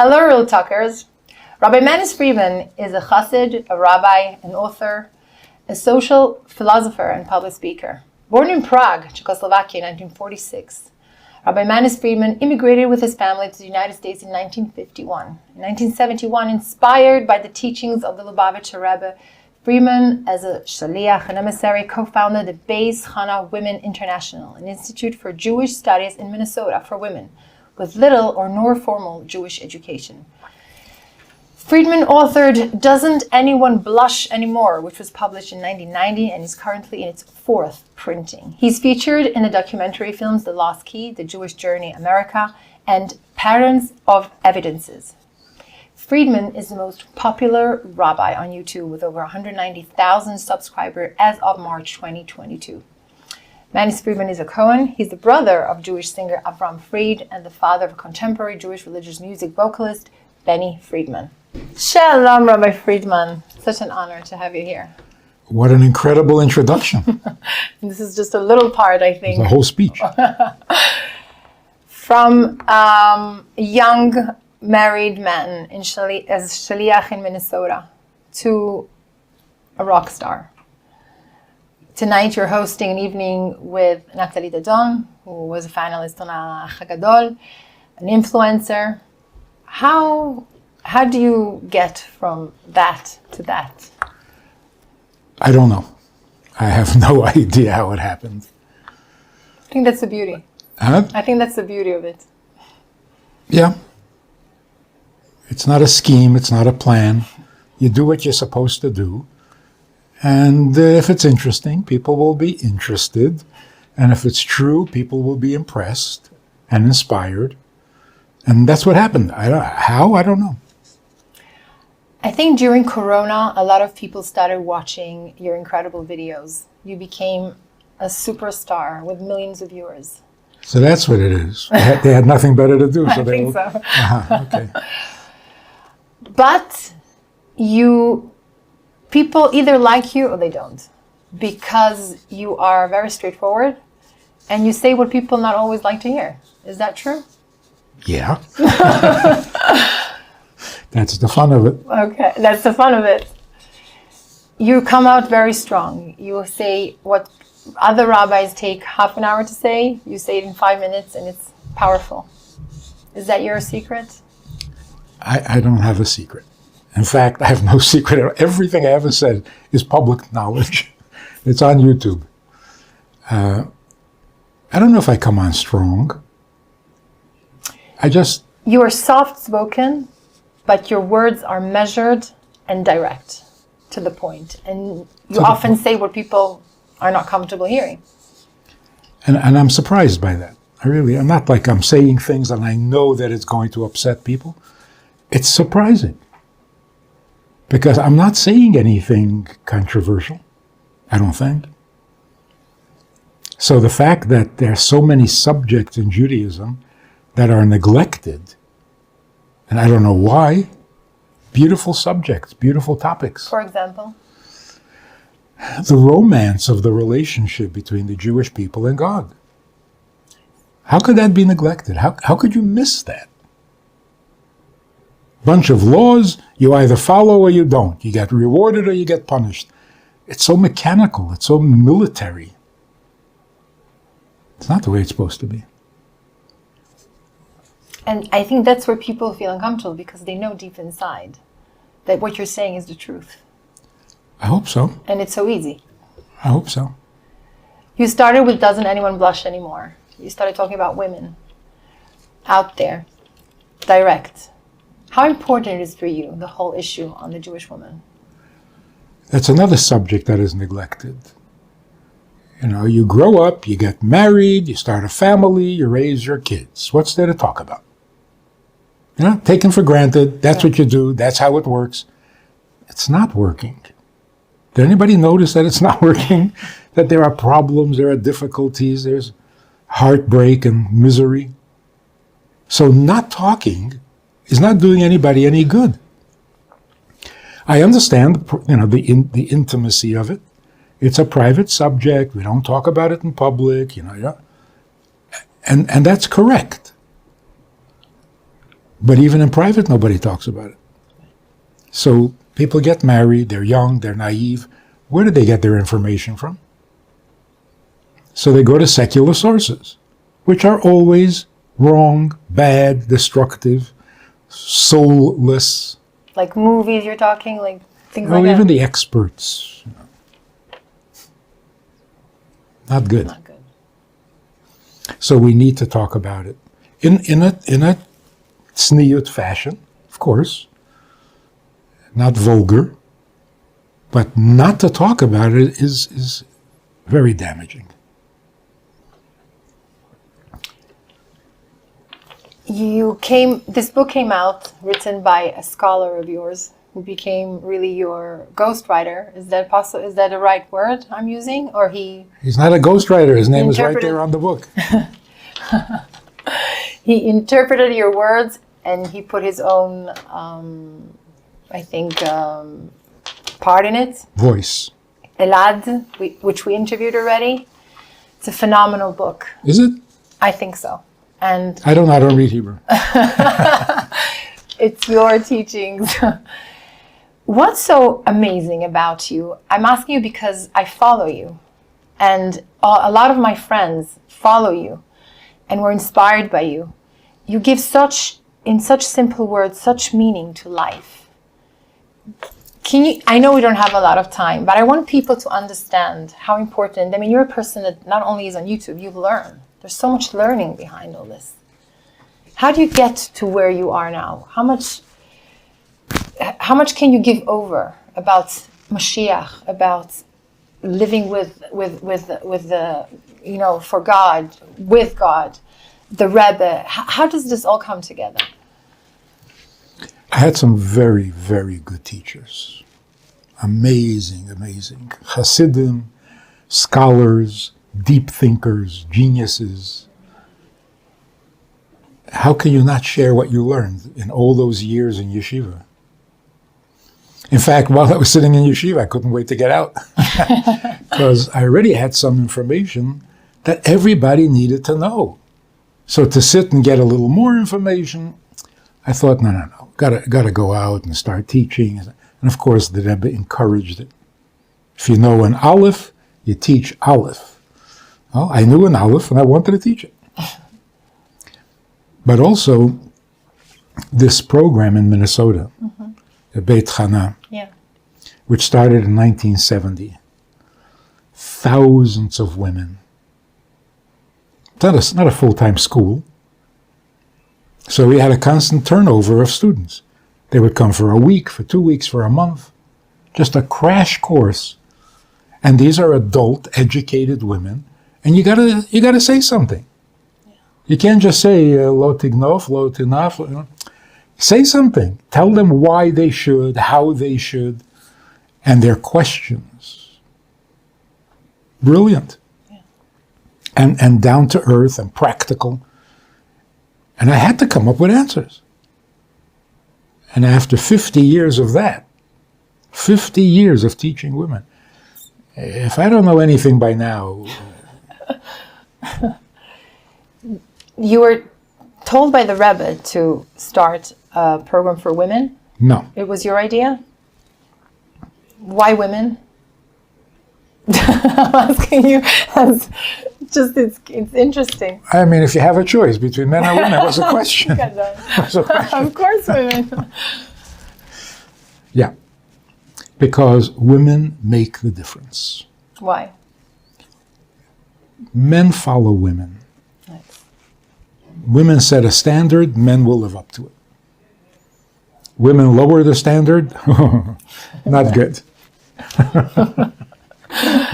Hello, Real Talkers. Rabbi Manis Friedman is a chassid, a rabbi, an author, a social philosopher, and public speaker. Born in Prague, Czechoslovakia in 1946, Rabbi Manis Friedman immigrated with his family to the United States in 1951. In 1971, inspired by the teachings of the Lubavitcher Rebbe, Friedman, as a shaliach, an emissary, co-founded the Beis Chana Women International, an institute for Jewish studies in Minnesota for women with little or no formal Jewish education. Friedman authored Doesn't Anyone Blush Anymore, which was published in 1990 and is currently in its fourth printing. He's featured in the documentary films The Lost Key, The Jewish Journey, America, and Patterns of Evidences. Friedman is the most popular rabbi on YouTube with over 190,000 subscribers as of March 2022. Manis Friedman is a Cohen. He's the brother of Jewish singer Avram Fried and the father of contemporary Jewish religious music vocalist Benny Friedman. Shalom, Rabbi Friedman. Such an honor to have you here. What an incredible introduction. This is just a little part, I think. It's a whole speech. From a young married man as shaliach in Minnesota to a rock star. Tonight you're hosting an evening with Natalie Dadon, who was a finalist on Hagadol, an influencer. How do you get from that to that? I don't know. I have no idea how it happened. I think that's the beauty. Huh? I think that's the beauty of it. Yeah. It's not a scheme. It's not a plan. You do what you're supposed to do. And if it's interesting, people will be interested. And if it's true, people will be impressed and inspired. And that's what happened. How? I don't know. I think during Corona, a lot of people started watching your incredible videos. You became a superstar with millions of viewers. So that's what it is. They had nothing better to do. I think so. Okay. But people either like you or they don't, because you are very straightforward and you say what people not always like to hear. Is that true? Yeah. That's the fun of it. Okay, that's the fun of it. You come out very strong. You say what other rabbis take half an hour to say, you say it in 5 minutes and it's powerful. Is that your secret? I don't have a secret. In fact, I have no secret. Everything I ever said is public knowledge. It's on YouTube. I don't know if I come on strong. You are soft-spoken, but your words are measured and direct, to the point. And you often say what people are not comfortable hearing. And I'm surprised by that. I'm not like I'm saying things and I know that it's going to upset people. It's surprising. Because I'm not saying anything controversial, I don't think. So the fact that there are so many subjects in Judaism that are neglected, and I don't know why, beautiful subjects, beautiful topics. For example? The romance of the relationship between the Jewish people and God. How could that be neglected? How could you miss that? Bunch of laws, you either follow or you don't. You get rewarded or you get punished. It's so mechanical, it's so military. It's not the way it's supposed to be. And I think that's where people feel uncomfortable, because they know deep inside that what you're saying is the truth. I hope so. And it's so easy. I hope so. You started with Doesn't Anyone Blush Anymore? You started talking about women out there, direct. How important it is for you, the whole issue on the Jewish woman? That's another subject that is neglected. You grow up, you get married, you start a family, you raise your kids. What's there to talk about? Taken for granted, that's what you do, that's how it works. It's not working. Did anybody notice that it's not working? That there are problems, there are difficulties, there's heartbreak and misery? So not talking is not doing anybody any good. I understand, the intimacy of it. It's a private subject. We don't talk about it in public, and that's correct. But even in private, nobody talks about it. So people get married, they're young, they're naive. Where do they get their information from? So they go to secular sources, which are always wrong, bad, destructive, soulless. Like movies you're talking, like things Well, like that? even the experts. Not good. Not good. So we need to talk about it in a tzniut fashion, of course, not vulgar, but not to talk about it is very damaging. This book came out written by a scholar of yours who became really your ghostwriter. Is that possible? Is that the right word I'm using? Or He's not a ghostwriter. His name is right interpreted- there on the book. he interpreted your words and he put his own, part in it. Voice. Elad, which we interviewed already. It's a phenomenal book. Is it? I think so. And I don't read Hebrew. it's your teachings. What's so amazing about you? I'm asking you because I follow you. And a lot of my friends follow you and were inspired by you. You give in such simple words, such meaning to life. I know we don't have a lot of time, but I want people to understand how important, you're a person that not only is on YouTube, you learn. There's so much learning behind all this. How do you get to where you are now? How much can you give over about Mashiach, about living with the, for God, with God, the Rebbe? How does this all come together? I had some very, very good teachers. Amazing, amazing. Hasidim, scholars, deep thinkers, geniuses. How can you not share what you learned in all those years in yeshiva? In fact, while I was sitting in yeshiva, I couldn't wait to get out because I already had some information that everybody needed to know. So to sit and get a little more information, I thought, no, gotta go out and start teaching. And of course, the Rebbe encouraged it. If you know an Aleph, you teach Aleph. Well, I knew an Aleph and I wanted to teach it. But also, this program in Minnesota, the Beit Chana, which started in 1970, thousands of women. It's not a full-time school. So we had a constant turnover of students. They would come for a week, for 2 weeks, for a month. Just a crash course. And these are adult, educated women. And you gotta say something. You can't just say lo tignof, lo tinaf. Say something. Tell them why they should, how they should, and their questions. Brilliant. Yeah. And down to earth and practical. And I had to come up with answers. And after 50 years of that, 50 years of teaching women, if I don't know anything by now... You were told by the Rebbe to start a program for women? No. It was your idea? Why women? I'm asking you. It's interesting. I mean, if you have a choice between men and women, what's the question? Of course women. Yeah. Because women make the difference. Why? Men follow women. Nice. Women set a standard, men will live up to it. Women lower the standard, not good.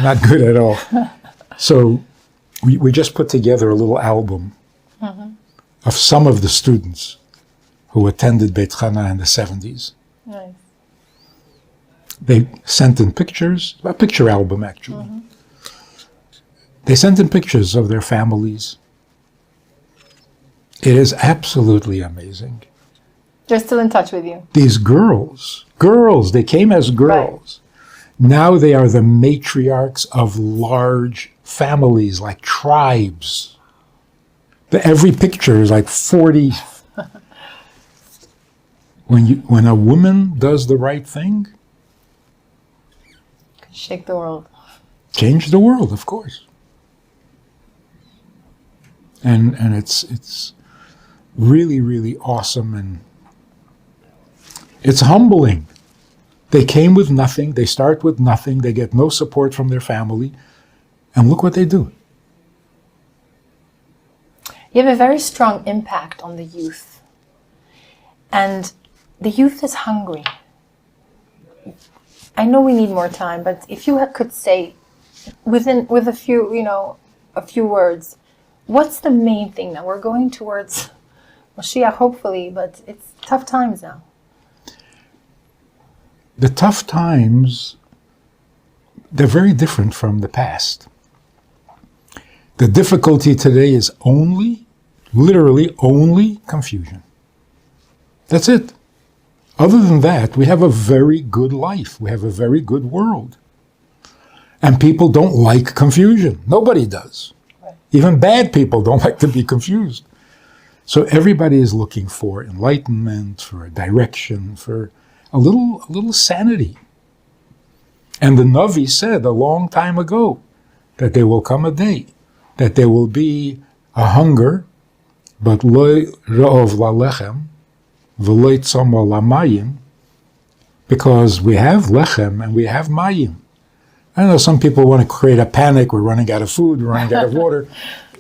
Not good at all. So we just put together a little album of some of the students who attended Beit Chana in the 70s. Nice. They sent in pictures, a picture album actually. They sent in pictures of their families. It is absolutely amazing. They're still in touch with you. These girls, they came as girls. Right. Now they are the matriarchs of large families, like tribes. Every picture is like 40 When a woman does the right thing, Shake the world. change the world, of course. And it's really, really awesome, and it's humbling. They came with nothing, they start with nothing, they get no support from their family, and look what they do. You have a very strong impact on the youth. And the youth is hungry. I know we need more time, but if you could say, with a few words, what's the main thing now? We're going towards Mashiach, hopefully, but it's tough times now. The tough times, they're very different from the past. The difficulty today is literally only confusion. That's it. Other than that, we have a very good life. We have a very good world. And people don't like confusion. Nobody does. Right. Even bad people don't like to be confused. So everybody is looking for enlightenment, for a direction, for a little sanity. And the Navi said a long time ago that there will come a day that there will be a hunger, but lo ra'ov lalechem, v'lo tzama lamayim, because we have lechem and we have mayim. I know some people want to create a panic. We're running out of food. We're running out of water.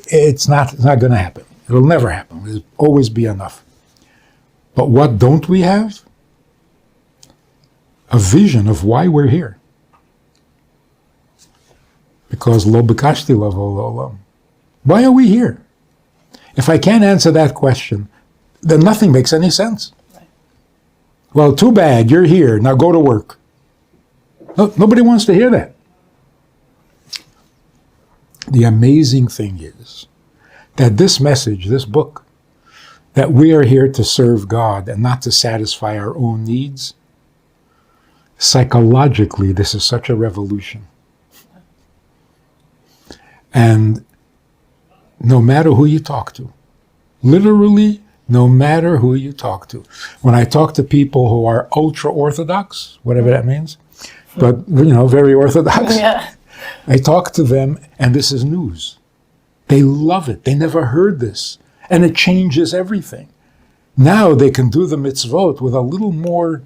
It's not going to happen. It'll never happen. There'll always be enough. But what don't we have? A vision of why we're here. Because lo b'kashti lavo l'olam. Why are we here? If I can't answer that question, then nothing makes any sense. Right. Well, too bad, you're here. Now go to work. No, nobody wants to hear that. The amazing thing is that this message, this book, that we are here to serve God and not to satisfy our own needs, psychologically, this is such a revolution. And no matter who you talk to, literally, no matter who you talk to. When I talk to people who are ultra-Orthodox, whatever that means, but, very Orthodox, yeah. I talk to them, and this is news. They love it. They never heard this. And it changes everything. Now they can do the mitzvot with a little more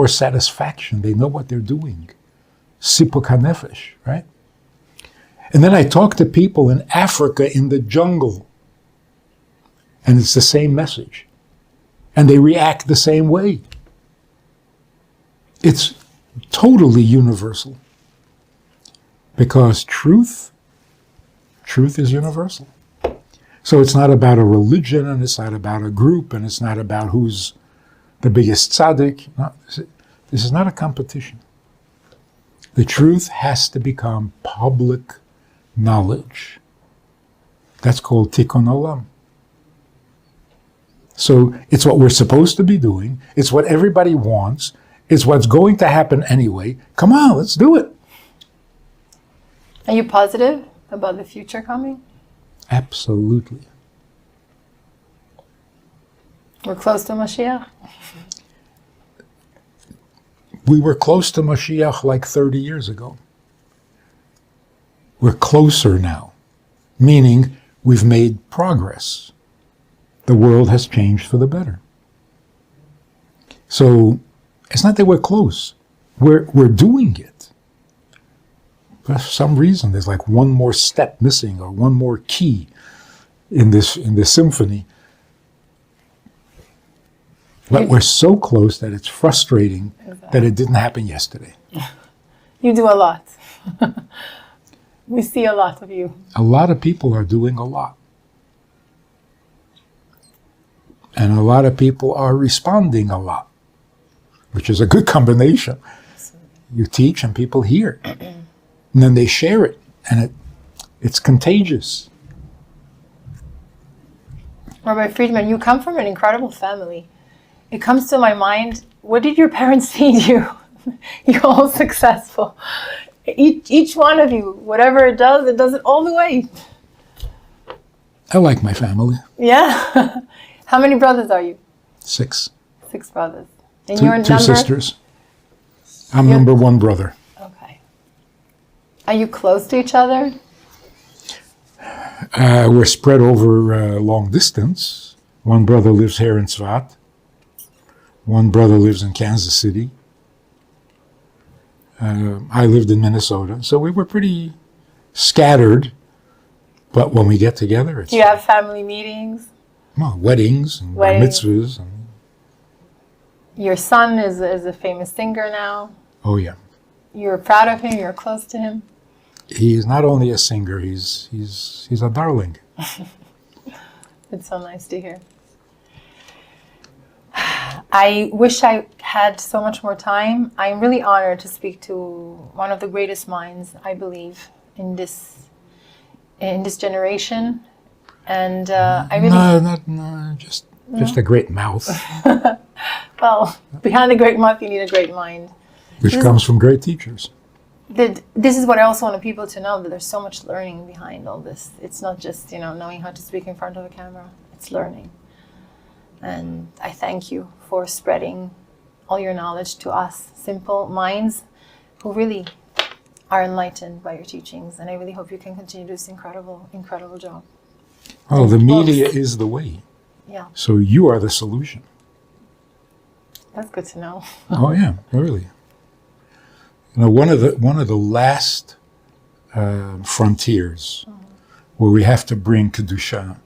satisfaction. They know what they're doing. Sipuk hanefesh, right? And then I talk to people in Africa in the jungle, and it's the same message. And they react the same way. It's totally universal. Because truth is universal. So it's not about a religion, and it's not about a group, and it's not about who's the biggest tzaddik. No, this is not a competition. The truth has to become public knowledge. That's called tikkun olam. So it's what we're supposed to be doing. It's what everybody wants. It's what's going to happen anyway. Come on, let's do it. Are you positive about the future coming? Absolutely. We're close to Mashiach? We were close to Mashiach like 30 years ago. We're closer now, meaning we've made progress. The world has changed for the better. So it's not that we're close. We're doing it. For some reason, there's like one more step missing or one more key in this symphony. But we're so close that it's frustrating that it didn't happen yesterday. You do a lot. We see a lot of you. A lot of people are doing a lot. And a lot of people are responding a lot, which is a good combination. You teach and people hear. And then they share it, and it's contagious. Rabbi Friedman, you come from an incredible family. It comes to my mind, what did your parents feed you? You're all successful. Each one of you, whatever it does it all the way. I like my family. Yeah? How many brothers are you? 6. 6 brothers. And Two, your two number? sisters. I'm You're- number 1 brother. Okay. Are you close to each other? We're spread over long distance. One brother lives here in Tzvat. One brother lives in Kansas City. I lived in Minnesota. So we were pretty scattered. But when we get together, it's Do you have family meetings? well, weddings and bar Weddings. mitzvahs. And, Your son is a famous singer now. oh, yeah. You're proud of him. You're close to him. He's not only a singer, he's a darling. It's so nice to hear. I wish I had so much more time. I'm really honored to speak to one of the greatest minds, I believe, in this generation. And I really Just a great mouth, well, behind a great mouth, you need a great mind. which comes from great teachers. This is what I also want people to know, that there's so much learning behind all this. It's not just, knowing how to speak in front of a camera. It's learning. And I thank you for spreading all your knowledge to us, simple minds who really are enlightened by your teachings. And I really hope you can continue this incredible, incredible job. Oh, the Close. media is the way. Yeah, So you are the solution. that's good to know. Oh yeah, really. One of the last frontiers where we have to bring kedusha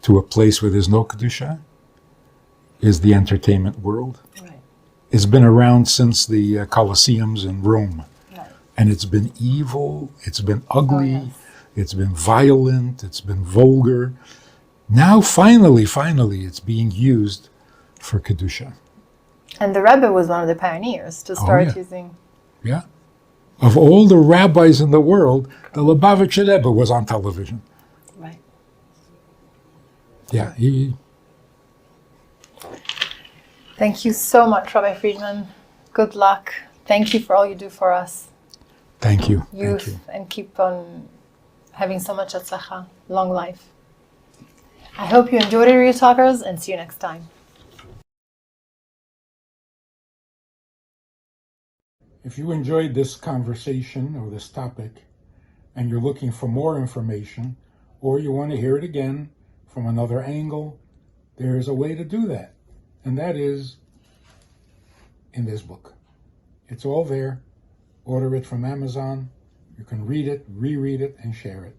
to a place where there's no kedusha is the entertainment world. Right, It's been around since the Colosseums in Rome, right. and it's been evil. It's been ugly. Oh, yes. It's been violent. It's been vulgar. Now, finally, it's being used for kedusha. And the Rebbe was one of the pioneers to start yeah. using. Yeah. Of all the rabbis in the world, the Lubavitcher Rebbe was on television. Right. Yeah. Thank you so much, Rabbi Friedman. Good luck. Thank you for all you do for us, Thank you. youth, Thank you. and keep on having so much atzlacha, long life. I hope you enjoyed it, Real Talkers, and see you next time. If you enjoyed this conversation or this topic, and you're looking for more information, or you want to hear it again from another angle, there is a way to do that. And that is in this book. It's all there. Order it from Amazon. You can read it, reread it, and share it.